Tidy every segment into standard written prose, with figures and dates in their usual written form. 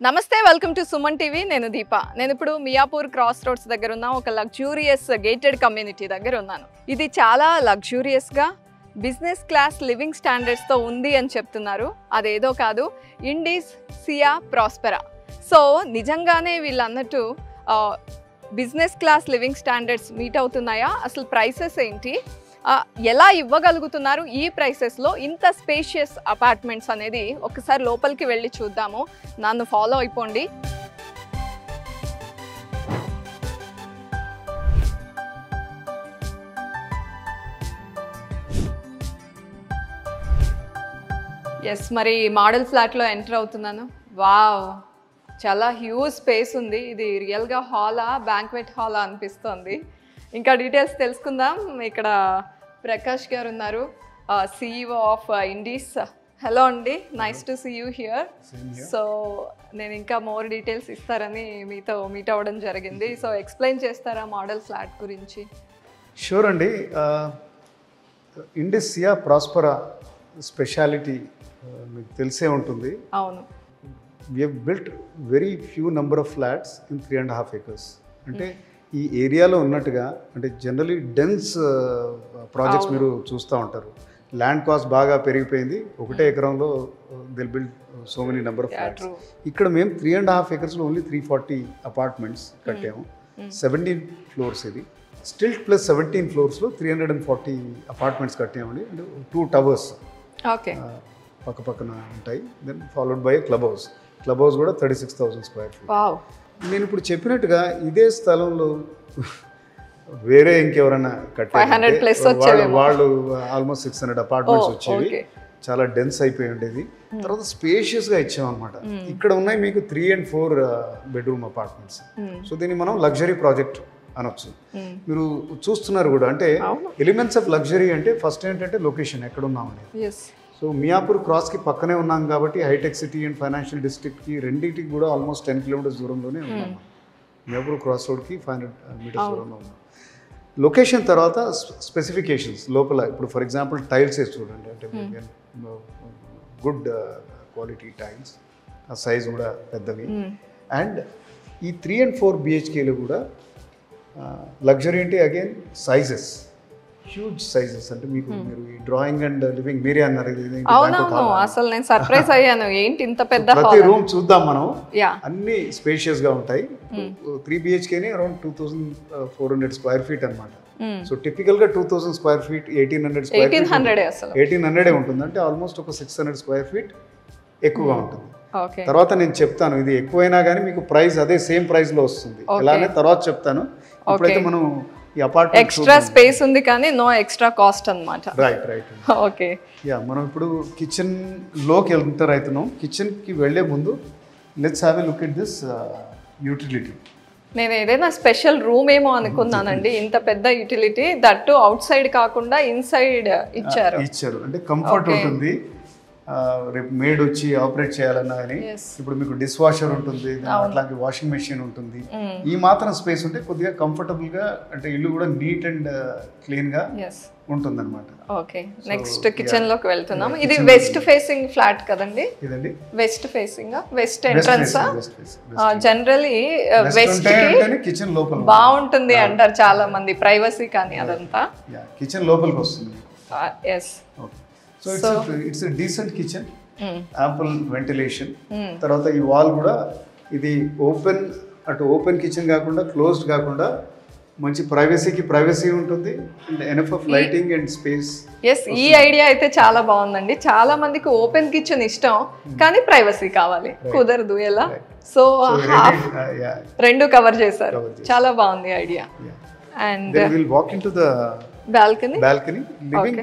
నమస్తే welcome to Suman TV నేను దీప నేను ఇప్పుడు మియాపూర్ క్రాస్ రోడ్స్ దగ్గర ఉన్న ఒక లగ్జూరియస్ గేటెడ్ కమ్యూనిటీ దగ్గర ఉన్నాను. ఇది చాలా లగ్జూరియస్ గా బిజినెస్ క్లాస్ లివింగ్ స్టాండర్డ్స్ తో ఉంది అని చెప్తున్నారు. అదేదో కాదు, ఇండీస్ సియా ప్రాస్పెరా. సో నిజంగానే వీళ్ళు అన్నట్టు business class living standards meet అవుతున్నాయా? అసలు ప్రైసెస్ ఏంటి, ఎలా ఇవ్వగలుగుతున్నారు ఈ ప్రైసెస్లో ఇంత స్పేషియస్ అపార్ట్మెంట్స్ అనేది ఒకసారి లోపలికి వెళ్ళి చూద్దాము. నన్ను ఫాలో అయిపోండి. ఎస్, మరి మోడల్ ఫ్లాట్లో ఎంటర్ అవుతున్నాను. వావ్, చాలా హ్యూజ్ స్పేస్ ఉంది. ఇది రియల్గా హాలా, బ్యాంక్వెట్ హాలా అనిపిస్తుంది. ఇంకా డీటెయిల్స్ తెలుసుకుందాం. ఇక్కడ ప్రకాష్ గారు ఉన్నారు, CEO ఆఫ్ ఇండీస్. హలో అండి, nice to see you here. So నేను ఇంకా మోర్ డీటెయిల్స్ ఇస్తారని మీతో మీట్ అవ్వడం జరిగింది. సో ఎక్స్ప్లెయిన్ చేస్తారా మోడల్ ఫ్లాట్ గురించి? షూర్ అండి. ఇండీస్ సియా ప్రాస్పెరా స్పెషాలిటీ మీకు తెలిసే ఉంటుంది. అవును. we have built very few number of flats in 3.5 acres. అంటే ఈ ఏరియాలో ఉన్నట్టుగా అంటే జనరలీ డెన్స్ ప్రాజెక్ట్స్ మీరు చూస్తూ ఉంటారు. ల్యాండ్ కాస్ట్ బాగా పెరిగిపోయింది, 1 ఎకరంలో they'll build so many number of flats. ఇక్కడ మేము 3.5 acresలో ఓన్లీ 340 అపార్ట్మెంట్స్ కట్టాము. 17 floors ఇది. స్టిల్ ప్లస్ 17 floors 340 అపార్ట్మెంట్స్ కట్టామండి. అంటే 2 towers ఓకే పక్క పక్కన ఉంటాయి. Then followed by club house కూడా 36,000 square feet. నేను ఇప్పుడు చెప్పినట్టుగా ఇదే స్థలంలో వేరే ఇంకెవరైనా కట్టారు వాళ్ళు ఆల్మోస్ట్ 600 అపార్ట్మెంట్స్ వచ్చేవి. చాలా డెన్స్ అయిపోయి ఉండేది. తర్వాత స్పేషియస్గా ఇచ్చామన్నమాట. ఇక్కడ ఉన్నాయి మీకు 3 and 4 bedroom అపార్ట్మెంట్స్. సో దీన్ని మనం లగ్జరీ ప్రాజెక్ట్ అనొచ్చు. మీరు చూస్తున్నారు కూడా, అంటే ఎలిమెంట్స్ ఆఫ్ లగ్జరీ అంటే ఫస్ట్ ఏంటంటే లొకేషన్ ఎక్కడ ఉన్నామనేది. సో మియాపూర్ క్రాస్కి పక్కనే ఉన్నాం కాబట్టి హైటెక్ సిటీ అండ్ ఫైనాన్షియల్ డిస్ట్రిక్ట్కి రెండింటికి కూడా ఆల్మోస్ట్ 10 kilometers దూరంలోనే ఉన్నాం. మియాపూర్ క్రాస్ రోడ్కి 500 meters దూరంలో ఉన్నాం. లొకేషన్ తర్వాత స్పెసిఫికేషన్స్ లోపల ఇప్పుడు ఫర్ ఎగ్జాంపుల్ టైల్స్ వేసి చూడండి. అంటే గుడ్ క్వాలిటీ టైల్స్, ఆ సైజ్ కూడా పెద్దవి. అండ్ ఈ 3 and 4 BHKలో కూడా లగ్జరీ అంటే అగైన్ సైజెస్, హ్యూజ్ సైజెస్. అంటే మీకు మీరు ఈ డ్రాయింగ్ అండ్ లివింగ్ మీరే అన్నారు. అసలు నేను సర్ప్రైజ్ అయ్యాను, ఏంటి ఇంత పెద్ద. ప్రతి రూమ్ చూద్దాం మనం, అన్ని స్పేషియస్ గా ఉంటాయి. 3 BHKని అరౌండ్ 2,400 square feet అనమాట. సో టిపికల్ గా 2,000 square feet 1,800 ఉంటుంది. అంటే ఆల్మోస్ట్ ఒక 600 square feet ఎక్కువగా ఉంటుంది. తర్వాత నేను చెప్తాను, ఇది ఎక్కువైనా కానీ మీకు ప్రైస్ అదే సేమ్ ప్రైస్ లో వస్తుంది. ఎలానే తర్వాత చెప్తాను. ఇప్పుడైతే మనం ఈ అపార్ట్మెంట్ ఎక్స్ట్రా స్పేస్ ఉంది కానీ నో ఎక్స్ట్రా కాస్ట్ అన్నమాట. రైట్. ఓకే, మనం ఇప్పుడు కిచెన్ లోకి ఎంటర్ అవుతున్నాం. కిచెన్ కి వెళ్లే ముందు let's have a look at this utility. నేను ఏదైనా స్పెషల్ రూమ్ ఏమో అనుకున్నానండి, ఇంత పెద్ద యూటిలిటీ, దట్టు అవుట్ సైడ్ కాకుండా ఇన్సైడ్ ఇచ్చారు. అంటే కంఫర్ట్ ఉంటుంది. రేపు మేడ్ వచ్చి ఆపరేట్ చేయాలన్నా కానీ ఇప్పుడు మీకు డిష్ వాషర్ ఉంటుంది, అట్లాగే వాషింగ్ మెషిన్ ఉంటుంది. ఈ మాత్రం స్పేస్ ఉంటే కొద్దిగా కంఫర్టబుల్ గా, అంటే ఇల్లు కూడా నీట్ అండ్ క్లీన్ గా ఉంటుంది అనమాట. ఓకే, నెక్స్ట్ కిచెన్ లోకి వెళ్తున్నాం. ఇది వెస్ట్ ఫేసింగ్ ఫ్లాట్ కదండి? ఇదండి west facing, west entrance. Generally west కి కిచెన్ లోపల బాగుంటుంది అంటారు చాలా మంది, ప్రైవసీ కానీ అదంతా. కిచెన్ లోపలికి వస్తుంది. Yes. So it's a decent kitchen, ample ventilation. తర్వాత ఈ వాల్ కూడా ఇది ఓపెన్, అటు ఓపెన్ కిచెన్ కాకుండా క్లోజ్డ్ కాకుండా మంచి ప్రైవసీ ఉంటుంది. And enough of lighting and space. Yes, ఈ ఐడియా అయితే చాలా బాగుందండి. చాలా మందికి ఓపెన్ కిచెన్ ఇష్టం కానీ ప్రైవసీ కావాలి, కుదరదు. ఎలా? సో రెండు కవర్ చేశారు, చాలా బాగుంది idea. And will walk into the balcony. Living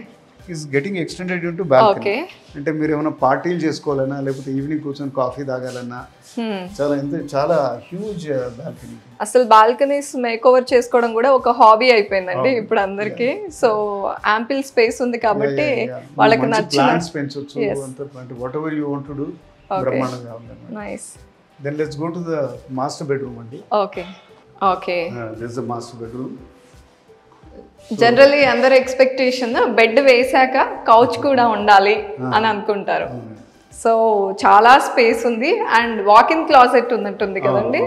is getting extended into balcony. అంటే మీరు ఏమైనా పార్టీలు చేసుకోవాలన్నా లేకపోతే ఈవినింగ్ కూర్చొని కాఫీ తాగాలన్నా చాలా హ్యూజ్ బాల్కనీ. అసలు బాల్కనీస్ మేక్ ఓవర్ చేసుకోవడం కూడా ఒక హాబీ అయిపోయిందండి ఇప్పుడు అందరికి. సో యాంపిల్ స్పేస్ ఉంది కాబట్టి వాళ్ళకి నచ్చిన ప్లాంట్స్ పెంచొచ్చు. అంటే whatever you want to do బ్రహ్మాండంగా ఉంది. Nice. Then let's go to the master bedroom అండి. Okay this is the master bedroom. Generally అందరు ఎక్స్పెక్టేషన్ బెడ్ వేసాక కౌచ్ కూడా ఉండాలి అని అనుకుంటారు. సో చాలా స్పేస్ ఉంది అండ్ వాక్ ఇన్ క్లాజెట్ ఉన్నట్టుంది కదండి.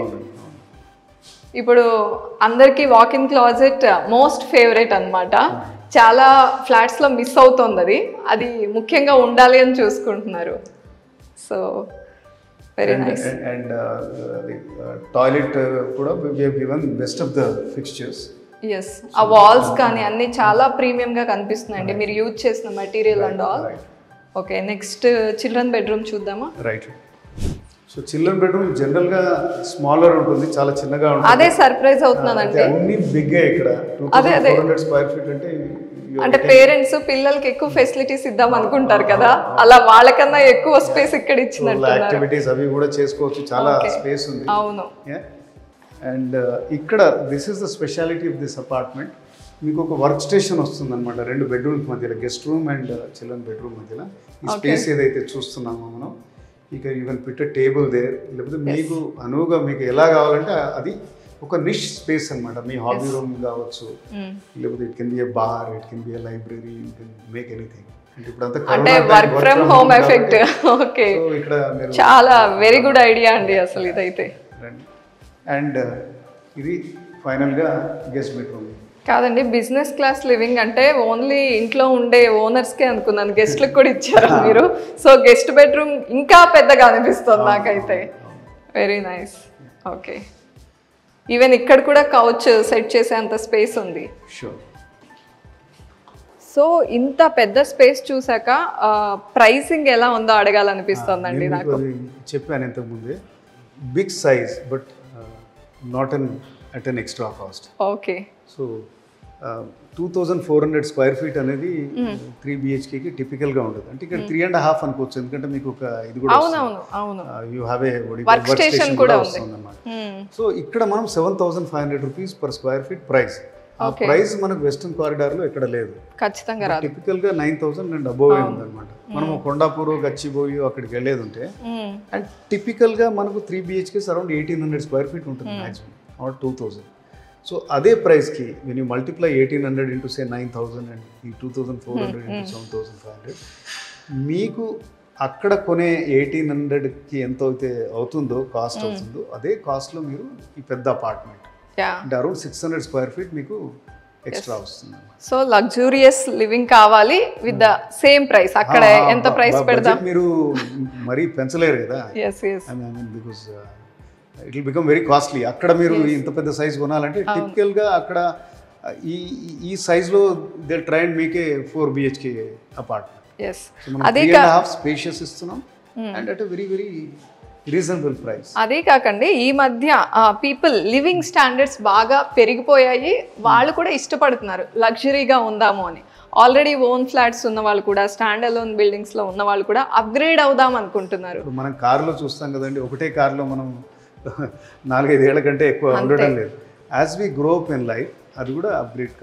ఇప్పుడు అందరికీ walk in closet most favourite అన్నమాట. చాలా ఫ్లాట్స్లో మిస్ అవుతుంది అది ముఖ్యంగా ఉండాలి అని చూసుకుంటున్నారు. So very nice. And toilet కూడా we have given best of the fixtures. Yes, ఆ వాల్స్ కానీ అన్ని చాలా ప్రీమియంగా కనిపిస్తున్నాయండి మీరు యూజ్ చేసిన material and all. Okay, next children bedroom చూద్దామా? రైట్. సో చిల్డ్రన్ బెడ్రూమ్ జనరల్గా స్మాలర్ ఉంటుంది, చాలా చిన్నగా ఉంటుంది. అదే సర్ప్రైజ్ అవుతున్నానండి, అన్ని బిగ్గా ఇక్కడ 2400 స్క్వేర్ ఫీట్ అంటే పేరెంట్స్ పిల్లలకి ఎక్కువ ఫెసిలిటీస్ ఇద్దాం అనుకుంటారు కదా, అలా వాళ్ళకన్నా ఎక్కువ స్పేస్ ఇక్కడ ఇచ్చినట్టు. యాక్టివిటీస్ అవి కూడా చేసుకోవచ్చు, చాలా స్పేస్ ఉంది. అవును. అండ్ ఇక్కడ this is the speciality of this apartment. మీకు ఒక వర్క్ స్టేషన్ వస్తుంది అనమాట 2 బెడ్రూమ్స్ మధ్యలో, guest room and children bedroom మధ్యలో. ఈ స్పేస్ ఏదైతే చూస్తున్నామో మనం, ఇక you can put table there, లేకపోతే మీకు అనువుగా మీకు ఎలా కావాలంటే అది ఒక నిష్ స్పేస్ అనమాట. మీ హాబీ రూమ్ కావచ్చు, లేకపోతే it can be a bar, it can be a library, you can make anything. అంటే ఇప్పుడు అంతా అంటే work from home effect. Okay, ఇక్కడ మీరు చాలా వెరీ గుడ్ ఐడియా అండి అసలు ఇదైతే. అండ్ ఇది ఫైనల్గా గెస్ట్ బెడ్రూమ్. కాదండి, బిజినెస్ క్లాస్ లివింగ్ అంటే ఓన్లీ ఇంట్లో ఉండే ఓనర్స్కే అనుకున్నాను, గెస్ట్లకు కూడా ఇచ్చారు మీరు. సో గెస్ట్ బెడ్రూమ్ ఇంకా పెద్దగా అనిపిస్తుంది నాకైతే. Very nice. ఓకే, ఈవెన్ ఇక్కడ కూడా కౌచ్ సెట్ చేసేంత స్పేస్ ఉంది. షూర్. సో ఇంత పెద్ద స్పేస్ చూసాక ప్రైసింగ్ ఎలా ఉందో అడగాలనిపిస్తుందండి నాకు. చెప్పాను ఇంతకుముందే, big size but not at an extra cost. Okay. So 2400 square feet అనేది 3 BHKకి టిపికల్గా ఉంటుంది. అంటే ఇక్కడ 3.5 అనుకోవచ్చు, ఎందుకంటే మీకు ఒక ఇది కూడా you have a work station కూడా వస్తుంది అన్నమాట. సో ఇక్కడ మనం 7500 rupees per square feet price. ఆ ప్రైస్ మనకు వెస్టర్న్ కారిడార్లో ఎక్కడ లేదు, ఖచ్చితంగా రాదు. టిపికల్గా 9000 అండ్ అబోవ్ ఉందన్నమాట. మనం కొండాపూర్ గచ్చిబోయి అక్కడికి వెళ్ళేది ఉంటే, అండ్ టిపికల్గా మనకు 3 BHK అరౌండ్ 1800 స్క్వేర్ ఫీట్ ఉంటుంది మ్యాక్సిమం, ఆర్ 2000. సో అదే ప్రైస్కి when you multiply 1800 into say 9000 and ఈ 2400 ఇంటూ 7500, మీకు అక్కడ కొనే 1800కి ఎంత అయితే అవుతుందో కాస్ట్ అవుతుందో అదే కాస్ట్లో మీరు ఈ పెద్ద అపార్ట్మెంట్ అంటే అరౌండ్ 600 స్క్వేర్ ఫీట్ మీకు ఎక్స్ట్రా వస్తుంది. సో లగ్జూరియస్ లివింగ్ కావాలి విత్ ద సేమ్ ప్రైస్, అక్కడ ఎంత ప్రైస్ పెడదాం మీరు మరీ పెంచలేరు కదా. Because it will become very costly. అక్కడ మీరు ఇంత పెద్ద సైజ్ కొనాలంటే టిపికల్గా అక్కడ ఈ సైజ్లో they try and make a 4 BHK apartment. అదే స్పేషియస్ ఇస్తున్నాం and at very very reasonable price. అదే కాకండి ఈ మధ్య పీపుల్ లివింగ్ స్టాండర్డ్స్ బాగా పెరిగిపోయాయి, వాళ్ళు కూడా ఇష్టపడుతున్నారు లగ్జరీగా ఉందాము అని. ఆల్రెడీ ఓన్ ఫ్లాట్స్ ఉన్న వాళ్ళు కూడా, స్టాండ్ అలోన్ బిల్డింగ్స్లో ఉన్న వాళ్ళు కూడా అప్గ్రేడ్ అవుదాం అనుకుంటున్నారు. మనం కార్లో చూస్తాం కదండి, ఒకటే కార్లో మనం 4-5 ఏళ్ల కంటే ఎక్కువ ఉండడం లేదు. As we grow up in life అది కూడా అప్గ్రేడ్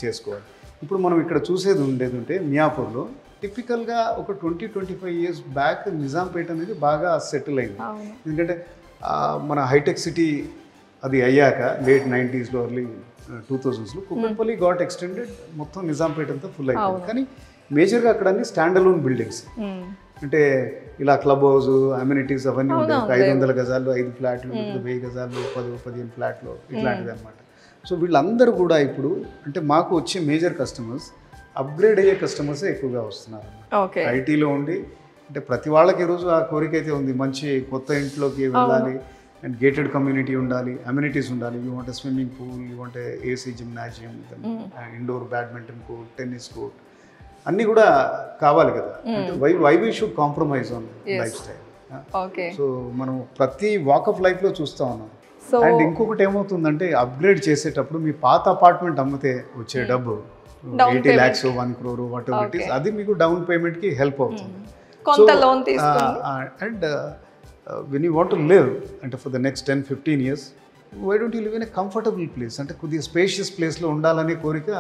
చేసుకోవాలి. ఇప్పుడు మనం ఇక్కడ చూసేది ఉండేది ఉంటే మియాపూర్లో టిపికల్గా ఒక 20-25 ఇయర్స్ బ్యాక్ నిజాంపేట అనేది బాగా సెటిల్ అయింది. ఎందుకంటే మన హైటెక్ సిటీ అది అయ్యాక లేట్ 90sలో ఎర్లీ 2000sలో కుకట్పల్లి గాట్ ఎక్స్టెండెడ్, మొత్తం నిజాంపేట అంతా ఫుల్ అయిపోయింది. కానీ మేజర్గా అక్కడ అన్ని స్టాండ్ అలోన్ బిల్డింగ్స్, అంటే ఇలా క్లబ్ హౌస్ అమ్యూనిటీస్ అవన్నీ ఉంటాయి. 500 గజాలు 5 ఫ్లాట్లు, 1000 గజాలు 10-15 ఫ్లాట్లు ఇట్లాంటివి అనమాట. సో వీళ్ళందరూ కూడా ఇప్పుడు అంటే మాకు వచ్చే మేజర్ కస్టమర్స్ అప్గ్రేడ్ అయ్యే కస్టమర్సే ఎక్కువగా వస్తున్నారు. ఐటీలో ఉండి అంటే ప్రతి వాళ్ళకి ఈరోజు ఆ కోరిక అయితే ఉంది, మంచి కొత్త ఇంట్లోకి వెళ్ళాలి అండ్ గేటెడ్ కమ్యూనిటీ ఉండాలి, అమ్యూనిటీస్ ఉండాలి. You want swimming pool, you want AC gymnasium, indoor badminton court, tennis court అన్నీ కూడా కావాలి కదా. అంటే why we should compromise on lifestyle. So మనం ప్రతి వాక్ ఆఫ్ లైఫ్లో చూస్తూ ఉన్నాం. అండ్ ఇంకొకటి ఏమవుతుందంటే అప్గ్రేడ్ చేసేటప్పుడు మీ పాత అపార్ట్మెంట్ అమ్మితే వచ్చే డబ్బు 80 lakhs 1 crore whatever it is, అది మీకు డౌన్ పేమెంట్కి హెల్ప్ అవుతుంది. And when you want to live అంటే for the next 10-15 years, why don't you live in a comfortable place, అంటే కొద్దిగా స్పేషియస్ ప్లేస్లో ఉండాలనే కోరిక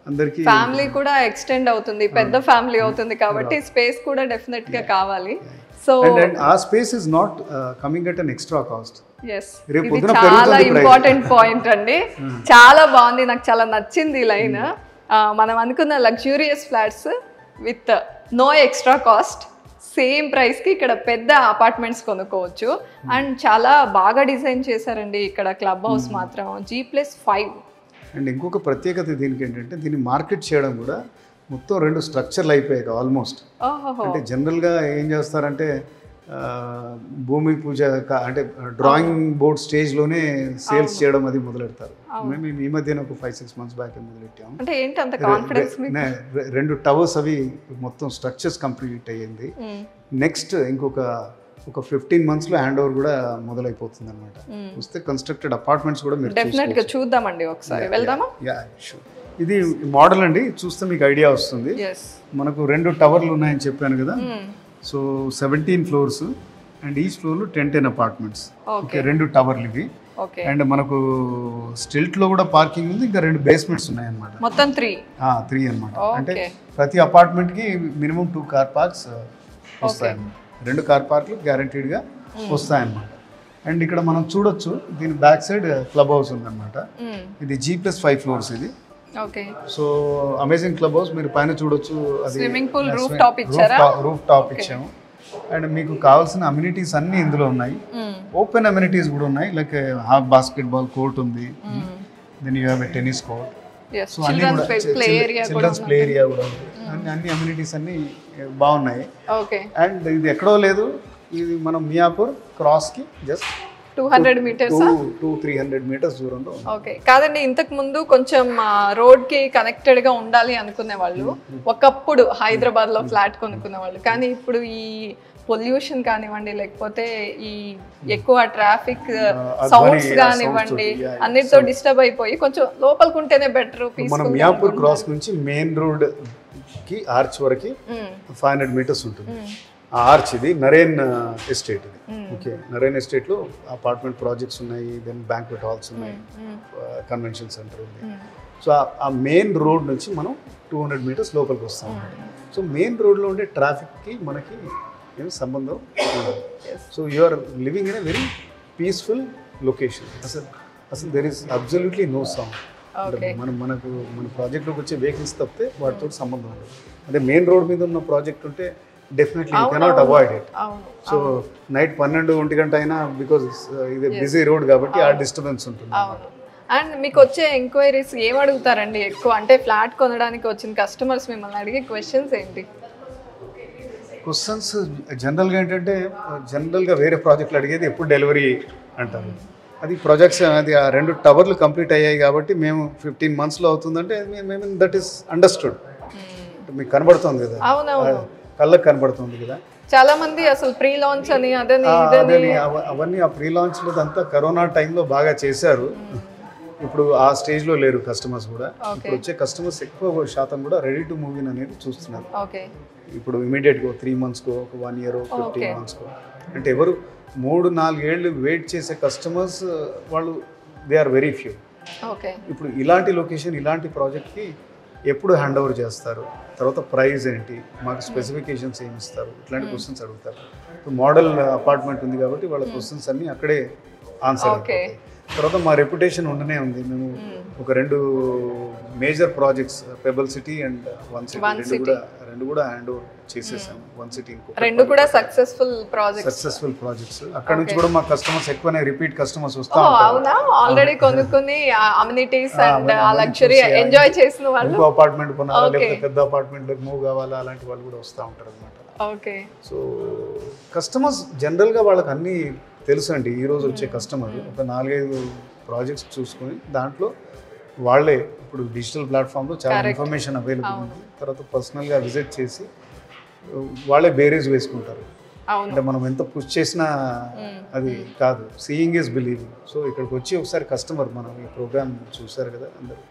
అందరికీ. ఫ్యామిలీ కూడా ఎక్స్టెండ్ అవుతుంది, పెద్ద ఫ్యామిలీ అవుతుంది కాబట్టి స్పేస్ కూడా డెఫినెట్గా కావాలి. సో ఆ space is not coming at an extra cost. ఇది చాలా ఇంపార్టెంట్ పాయింట్ అండి, చాలా బాగుంది, నాకు చాలా నచ్చింది ఈ లైన్. మనం అనుకున్న luxurious flats with no extra cost, same ప్రైస్కి ఇక్కడ పెద్ద అపార్ట్మెంట్స్ కొనుక్కోవచ్చు. అండ్ చాలా బాగా డిజైన్ చేశారండి ఇక్కడ క్లబ్ హౌస్ మాత్రం G+5. అండ్ ఇంకొక ప్రత్యేకత దీనికి ఏంటంటే దీన్ని మార్కెట్ చేయడం కూడా మొత్తం 2 స్ట్రక్చర్లు అయిపోయాయి ఆల్మోస్ట్. అంటే జనరల్గా ఏం చేస్తారంటే భూమి పూజ అంటే డ్రాయింగ్ బోర్డ్ స్టేజ్లోనే సేల్స్ చేయడం అది మొదలెడతారు. మేము ఈ మధ్యన ఒక 5-6 months బ్యాక్ మొదలెట్టాము. అంటే ఏంటి అంత కాన్ఫిడెన్స్? 2 టవర్స్ అవి మొత్తం స్ట్రక్చర్స్ కంప్లీట్ అయ్యింది. నెక్స్ట్ ఇంకొక 15 months హ్యాండ్ ఓవర్ కూడా మొదలైపోతుంది అనమాట. వస్తే కన్స్ట్రక్టెడ్ అపార్ట్మెంట్స్ కూడా మీరు డెఫినెట్ గా చూద్దామండి, ఒకసారి వెళ్దామా? ఇది మోడల్ అండి, చూస్తే మీకు ఐడియా వస్తుంది. మనకు 2 టవర్లు ఉన్నాయని చెప్పాను కదా. సో 17 floors అండ్ ఈచ్ ఫ్లోర్లో 10 అపార్ట్మెంట్స్. ఓకే, 2 టవర్లు ఇవి. అండ్ మనకు స్టిల్ట్ లో కూడా పార్కింగ్ ఉంది, ఇంకా 2 basements ఉన్నాయన్నమాట. మొత్తం 3 అన్నమాట. అంటే ప్రతి అపార్ట్మెంట్ కి మినిమం 2 కార్ పార్క్స్ వస్తాయన్నమాట. 2 కార్ పార్క్లు గ్యారంటీడ్ గా వస్తాయన్నమాట. అండ్ ఇక్కడ మనం చూడొచ్చు దీని బ్యాక్ సైడ్ క్లబ్ హౌస్ ఉందన్నమాట. ఇది G+5 floors ఇది. Okay, so amazing club house. మీరు పైన చూడొచ్చు, అది స్విమ్మింగ్ పూల్, రూఫ్ టాప్ ఇచ్చారా? రూఫ్ టాప్ ఇచ్చాము. అండ్ మీకు కావాల్సిన అమ్యూనిటీస్ అన్ని ఇందులో ఉన్నాయి. ఓపెన్ అమ్యూనిటీస్ కూడా ఉన్నాయి, లైక్ హాఫ్ బాస్కెట్బాల్ కోర్ట్ ఉంది. Then you have a tennis court. So అన్ని కూడా చిల్డ్రన్స్ ప్లే ఏరియా కూడా ఉంది. అన్ని అమ్యూనిటీస్ అన్ని బాగున్నాయి. అండ్ ఇది ఎక్కడో లేదు, ఇది మనం మియాపూర్ క్రాస్ కి జస్ట్ 200 meters 200-300 meters దూరంలో. ఓకే, కాదండి, ఇంతకు ముందు కొంచెం రోడ్ కి కనెక్టెడ్ గా ఉండాలి అనుకునే వాళ్ళు ఒకప్పుడు హైదరాబాద్ లో ఫ్లాట్ కొనుక్కునే వాళ్ళు. కానీ ఇప్పుడు ఈ పొల్యూషన్ కానివ్వండి, లేకపోతే ఈ ఎక్కువ ట్రాఫిక్ సౌండ్స్ కానివ్వండి, అన్నిటితో డిస్టర్బ్ అయిపోయి కొంచెం లోపలికుంటేనే బెటర్. మనం మియాపూర్ క్రాస్ నుంచి మెయిన్ రోడ్ కి ఆర్చ్ వరకు 500 meters ఉంటుంది. ఆ ఆర్చ్ ఇది నరేన్ ఎస్టేట్. ఇది ఓకే, నరేన్ ఎస్టేట్లో అపార్ట్మెంట్ ప్రాజెక్ట్స్ ఉన్నాయి, దెన్ బ్యాంక్వెట్ హాల్స్ ఉన్నాయి, కన్వెన్షన్ సెంటర్ ఉంది. సో ఆ మెయిన్ రోడ్ నుంచి మనం 200 meters లోపలికి వస్తాం. సో మెయిన్ రోడ్లో ఉండే ట్రాఫిక్కి మనకి ఏమి సంబంధం ఉండదు. So you are living in a very peaceful location. అసలు there is absolutely no sound. మన ప్రాజెక్ట్లోకి వచ్చే వెహికల్స్ తప్పితే వాటితో సంబంధం ఉండదు. అదే మెయిన్ రోడ్ మీద ఉన్న ప్రాజెక్ట్ ఉంటే definitely you cannot avoid it. So night 12-1 గంట అయినా, బికాజ్ ఇది బిజీ రోడ్ కాబట్టి ఆ డిస్టర్బెన్స్ ఉంటుంది. అండ్ మీకు వచ్చే ఎంక్వైరీస్ ఏం అడుగుతారండి ఎక్కువ? అంటే ఫ్లాట్ కొనడానికి వచ్చిన కస్టమర్స్ మిమ్మల్ని అడిగే క్వశ్చన్స్ ఏంటి? క్వశ్చన్స్ జనరల్గా ఏంటంటే, జనరల్గా వేరే ప్రాజెక్టులు అడిగేది ఎప్పుడు డెలివరీ అంటారు. అది ప్రాజెక్ట్స్ అది ఆ 2 టవర్లు కంప్లీట్ అయ్యాయి కాబట్టి మేము 15 monthsలో అవుతుందంటే మేము దట్ ఈస్ అండర్స్టూడ్. మీకు కనబడుతుంది కదా, కళ్ళకు కనబడుతుంది కదా. చాలా మంది అసలు ప్రీ లాంచ్ అని అదని అవన్నీ ఆ ప్రీ లాంచ్ అంతా కరోనా టైంలో బాగా చేశారు. ఇప్పుడు ఆ స్టేజ్లో లేరు కస్టమర్స్ కూడా. ఇప్పుడు వచ్చే కస్టమర్స్ ఎక్కువ శాతం కూడా రెడీ టు మూవ్ ఇన్ అనేది చూస్తున్నారు. ఇప్పుడు ఇమీడియట్గా 3 monthsకో, ఒక 1 year, 15 monthsకో. అంటే ఎవరు 3-4 ఏళ్ళు వెయిట్ చేసే కస్టమర్స్ వాళ్ళు దే ఆర్ వెరీ ఫ్యూ. ఇప్పుడు ఇలాంటి లొకేషన్, ఇలాంటి ప్రాజెక్ట్కి ఎప్పుడు హ్యాండ్ ఓవర్ చేస్తారు, తర్వాత ప్రైస్ ఏంటి, మాకు స్పెసిఫికేషన్స్ ఏమి ఇస్తారు, ఇట్లాంటి క్వశ్చన్స్ అడుగుతారు. మోడల్ అపార్ట్మెంట్ ఉంది కాబట్టి వాళ్ళ క్వశ్చన్స్ అన్నీ అక్కడే ఆన్సర్ అవుతాయి. తర్వాత మా రెప్యుటేషన్ ఉండనే ఉంది. మేము ఒక 2 major projects, pebble city and one city, రెండు కూడా హ్యాండ్ ఓవర్ చేసేసాము. వన్ సిటీ రెండు కూడా సక్సెస్ఫుల్ ప్రాజెక్ట్స్. అక్కడ నుంచి కూడా మా కస్టమర్స్ ఎక్కువనే రిపీట్ కస్టమర్స్ వస్తా ఉంటారు. ఆల్రెడీ కొనుక్కుని అమ్యూనిటీస్ అండ్ ఆ లగ్జరీ ఎంజాయ్ చేసిన వాళ్ళు, అపార్ట్మెంట్ కొనాలా లేకపోతే పెద్ద అపార్ట్మెంట్లోకి మూవ్ కావాలా, అలాంటి వాళ్ళు కూడా వస్తూ ఉంటారు అనమాట. ఓకే, సో కస్టమర్స్ జనరల్గా వాళ్ళకి అన్నీ తెలుసు అండి. ఈరోజు వచ్చే కస్టమర్ ఒక 4-5 ప్రాజెక్ట్స్ చూసుకొని దాంట్లో వాళ్ళే ఇప్పుడు డిజిటల్ ప్లాట్ఫామ్లో చాలా ఇన్ఫర్మేషన్ అవైలబుల్ ఉంది. తర్వాత పర్సనల్గా విజిట్ చేసి వాళ్ళే బేరీస్ వేసుకుంటారు. అంటే మనం ఎంత పుష్ చేసినా అది కాదు, సీయింగ్ ఈజ్ బిలీవింగ్. సో ఇక్కడికి వచ్చి ఒకసారి కస్టమర్, మనం ఈ ప్రోగ్రామ్ చూసారు కదా అందరూ,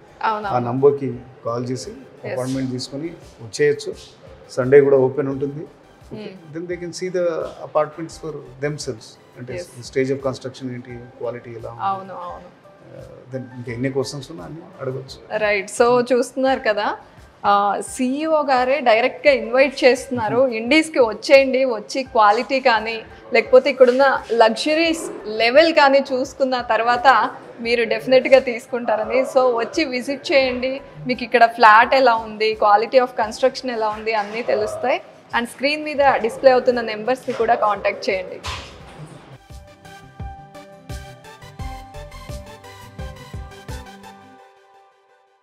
ఆ నంబర్కి కాల్ చేసి అపాయింట్మెంట్ తీసుకొని వచ్చేయచ్చు. సండే కూడా ఓపెన్ ఉంటుంది. Then they can see the apartments for themselves. అంటే స్టేజ్ ఆఫ్ కన్స్ట్రక్షన్ ఏంటి, క్వాలిటీ ఎలా ఉంది, దెన్ ఇంకా ఎన్ని క్వశ్చన్స్ ఉన్నా అన్ని అడగచ్చు. రైట్. సో చూస్తున్నారు కదా, CEO గారే డైరెక్ట్గా ఇన్వైట్ చేస్తున్నారు, ఇండీస్కి వచ్చేయండి, వచ్చి క్వాలిటీ కానీ లేకపోతే ఇక్కడున్న లగ్జరీస్ లెవెల్ కానీ చూసుకున్న తర్వాత మీరు డెఫినెట్గా తీసుకుంటారని. సో వచ్చి విజిట్ చేయండి, మీకు ఇక్కడ ఫ్లాట్ ఎలా ఉంది, క్వాలిటీ ఆఫ్ కన్స్ట్రక్షన్ ఎలా ఉంది అన్నీ తెలుస్తాయి. అండ్ స్క్రీన్ మీద డిస్ప్లే అవుతున్న నెంబర్స్ని కూడా కాంటాక్ట్ చేయండి.